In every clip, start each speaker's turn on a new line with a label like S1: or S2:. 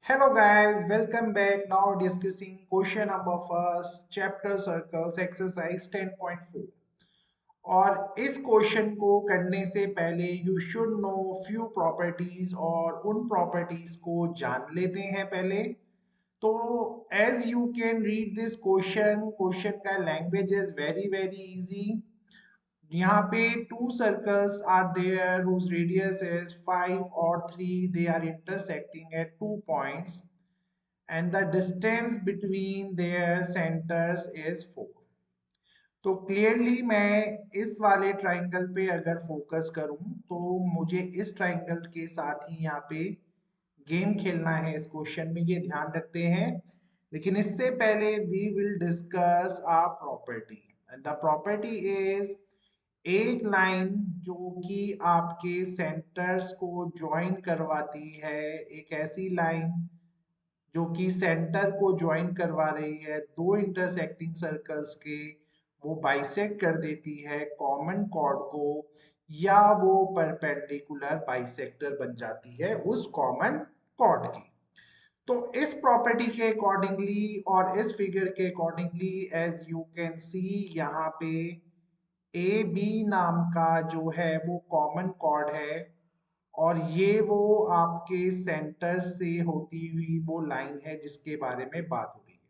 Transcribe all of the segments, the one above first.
S1: Hello guys, welcome back. Now discussing question number first, chapter circles, exercise 10.4. और इस question को करने से पहले you should know few properties और उन प्रॉपर्टीज को जान लेते हैं पहले। तो as you can read this question, question का language is very very easy. यहाँ पे two circles are there whose radius is 5 or 3, they are intersecting at 2 points and the distance between their centers is 4। तो clearly मैं इस वाले triangle पे अगर focus करूं तो मुझे इस ट्राइंगल के साथ ही यहाँ पे गेम खेलना है। इस क्वेश्चन में ये ध्यान रखते हैं, लेकिन इससे पहले we will discuss a property and the property is एक लाइन जो कि आपके सेंटर्स को ज्वाइन करवाती है, एक ऐसी लाइन जो कि सेंटर को ज्वाइन करवा रही है दो इंटरसेक्टिंग सर्कल्स के, वो बाइसेक्ट कर देती है कॉमन कॉर्ड को, या वो परपेंडिकुलर बाइसेक्टर बन जाती है उस कॉमन कॉर्ड की। तो इस प्रॉपर्टी के अकॉर्डिंगली और इस फिगर के accordingly as you can see यहाँ पे ए बी नाम का जो है वो कॉमन कॉर्ड है और ये वो आपके सेंटर से होती हुई वो लाइन है जिसके बारे में बात हो रही है।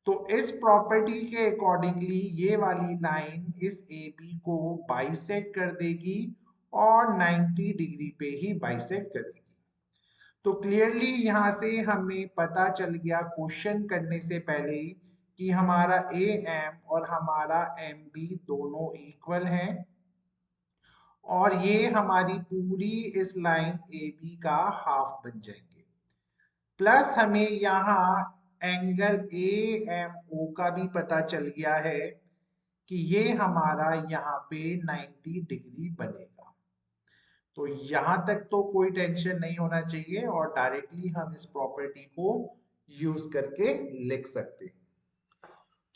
S1: तो इस प्रॉपर्टी के अकॉर्डिंगली ये वाली लाइन इस ए बी को बाइसेक्ट कर देगी और 90 डिग्री पे ही बाइसेक्ट करेगी। तो क्लियरली यहाँ से हमें पता चल गया क्वेश्चन करने से पहले ही कि हमारा ए एम और हमारा एम बी दोनों इक्वल हैं और ये हमारी पूरी इस लाइन ए बी का हाफ बन जाएंगे। प्लस हमें यहाँ एंगल ए एम ओ का भी पता चल गया है कि ये हमारा यहाँ पे 90 डिग्री बनेगा। तो यहाँ तक तो कोई टेंशन नहीं होना चाहिए और डायरेक्टली हम इस प्रॉपर्टी को यूज करके लिख सकते हैं।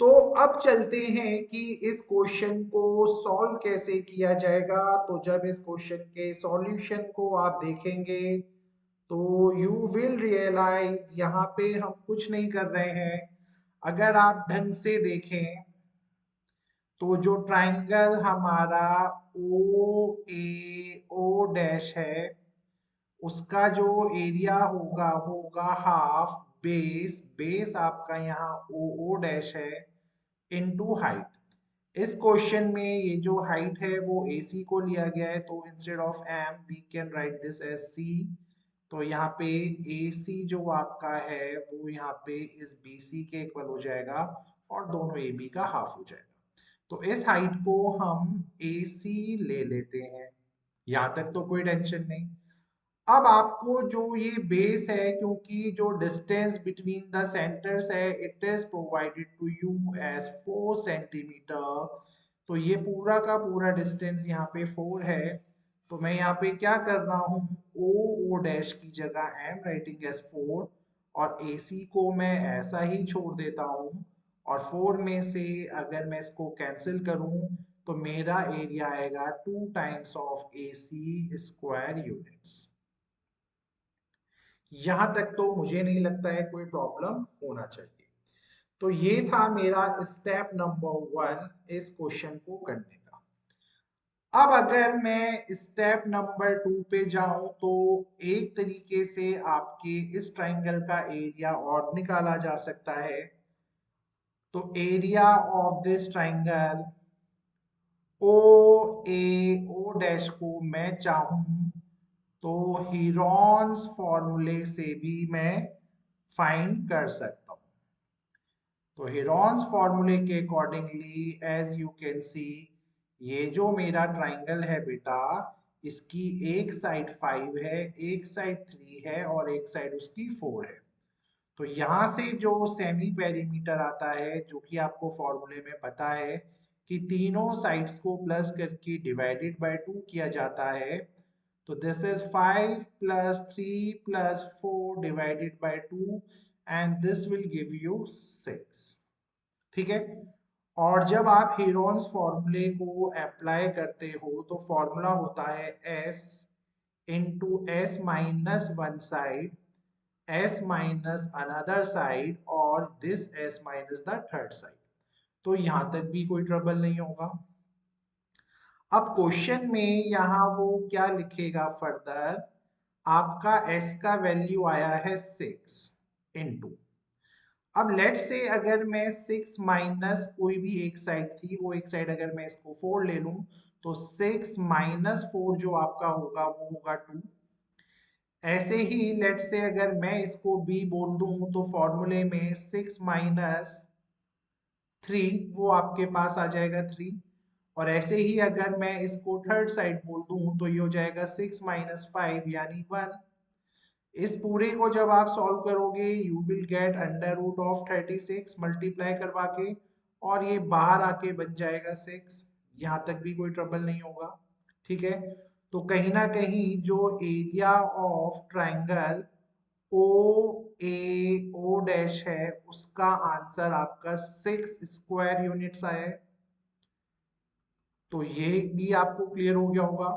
S1: तो अब चलते हैं कि इस क्वेश्चन को सॉल्व कैसे किया जाएगा। तो जब इस क्वेश्चन के सॉल्यूशन को आप देखेंगे तो यू विल रियलाइज यहाँ पे हम कुछ नहीं कर रहे हैं। अगर आप ढंग से देखें तो जो ट्राइंगल हमारा ओ ए ओ डैश है उसका जो एरिया होगा वो होगा हाफ बेस, बेस आपका यहाँ ओ ओ डैश है इनटू हाइट। इस क्वेश्चन में ये जो हाइट है वो AC को लिया गया है, तो instead of M we can write this as C। तो यहाँ पे AC जो आपका है वो यहाँ पे इस BC के इक्वल हो जाएगा और दोनों AB का हाफ हो जाएगा। तो इस हाइट को हम AC ले लेते हैं, यहाँ तक तो कोई टेंशन नहीं। अब आपको जो ये बेस है, क्योंकि जो डिस्टेंस बिटवीन द सेंटर्स है it is provided to you as 4 centimetre, तो ये पूरा का पूरा डिस्टेंस यहाँ पे 4 है। तो मैं यहाँ पे क्या कर रहा हूँ, ओ ओ डैश की जगह एम राइटिंग एज 4 और AC को मैं ऐसा ही छोड़ देता हूँ। और 4 में से अगर मैं इसको कैंसिल करूँ तो मेरा एरिया आएगा 2 times of AC square units. यहां तक तो मुझे नहीं लगता है कोई प्रॉब्लम होना चाहिए। तो ये था मेरा स्टेप नंबर 1 इस क्वेश्चन को करने का। अब अगर मैं स्टेप नंबर 2 पे जाऊं तो एक तरीके से आपके इस ट्राइंगल का एरिया और निकाला जा सकता है। तो area of this triangle O A O dash को मैं चाहूं तो हीरोन्स फॉर्मूले से भी मैं फाइंड कर सकता हूं। तो हीरोन्स फॉर्मूले के accordingly as you can see, ये जो मेरा ट्राइंगल है बेटा, इसकी एक साइड 5 है, एक साइड 3 है और एक साइड उसकी 4 है। तो यहाँ से जो सेमी पेरीमीटर आता है, जो कि आपको फॉर्मूले में पता है कि तीनों साइड्स को प्लस करके डिवाइडेड बाय 2 किया जाता है, तो this is 5 plus 3 plus 4 divided by 2 and this will give you 6। ठीक है। और जब आप हीरोन्स फॉर्मूले को अप्लाई करते हो तो फॉर्मूला होता है S into S minus one side s minus another side और this s minus the third side। तो यहां तक भी कोई ट्रबल नहीं होगा। अब क्वेश्चन में यहाँ वो क्या लिखेगा फर्दर, आपका s का वैल्यू आया है 6 इंटू, अब लेट से अगर मैं 6 माइनस कोई भी एक साइड थी, वो एक साइड अगर मैं इसको 4 ले लूं तो 6 माइनस 4 जो आपका होगा वो होगा 2। ऐसे ही लेट से अगर मैं इसको b बोल दूं तो फॉर्मूले में 6 माइनस 3 वो आपके पास आ जाएगा 3। और ऐसे ही अगर मैं इसको थर्ड साइड बोल दूं तो ये हो जाएगा 6 माइनस 5 यानी 1। इस पूरे को जब आप सॉल्व करोगे you will get under root of 36 multiply करवा के, और ये बाहर आके बन जाएगा 6। यहां तक भी कोई ट्रबल नहीं होगा। ठीक है, तो कहीं ना कहीं जो area of triangle O A O dash है उसका आंसर आपका 6 स्क्वायर यूनिट्स आया है। तो ये भी आपको क्लियर हो गया होगा।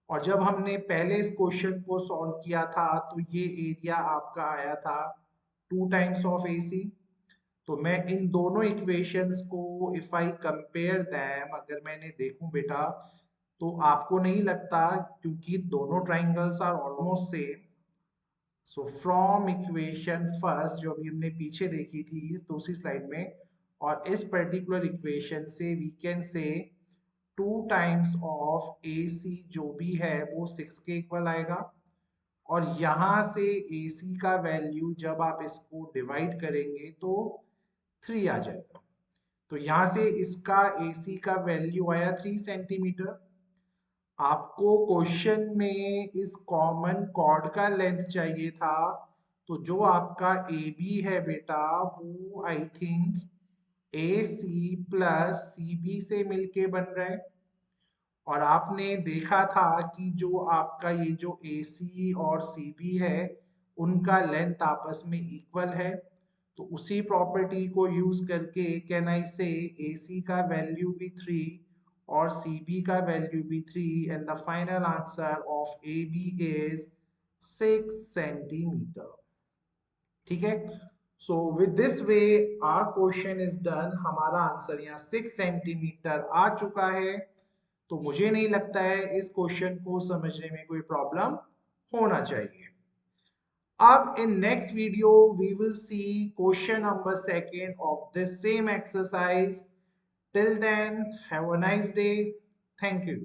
S1: और जब हमने पहले इस क्वेश्चन को सॉल्व किया था तो ये एरिया आपका आया था 2 टाइम्स ऑफ AC। तो मैं इन दोनों इक्वेशंस को इफ आई कंपेयर दैम, अगर मैंने देखूं बेटा, तो आपको नहीं लगता, क्योंकि दोनों triangles are almost same. So from equation first जो अभी हमने पीछे देखी थी दूसरी स्लाइड में, और इस पर्टिकुलर इक्वेशन से we can say 2 times of AC जो भी है वो 6 के इक्वल आएगा। और यहाँ से AC का वैल्यू जब आप इसको डिवाइड करेंगे तो 3 आ जाएगा। तो यहाँ से इसका AC का वैल्यू आया 3 सेंटीमीटर। आपको क्वेश्चन में इस कॉमन कॉर्ड का लेंथ चाहिए था, तो जो आपका AB है बेटा वो I think AC plus CB से मिलके बन रहा है। और आपने देखा था कि जो आपका ये जो AC और CB है उनका लेंथ आपस में इक्वल है। तो उसी प्रॉपर्टी को यूज करके कैन आई से AC का वैल्यू भी 3 और CB का वैल्यू भी 3 and the final answer of AB is 6 centimetre. ठीक है, so with this way our question is done. हमारा आंसर यहाँ 6 सेंटीमीटर आ चुका है। तो मुझे नहीं लगता है इस क्वेश्चन को समझने में कोई प्रॉब्लम होना चाहिए। अब in next video we will see question number 2 of this same exercise. Till then, have a nice day. Thank you.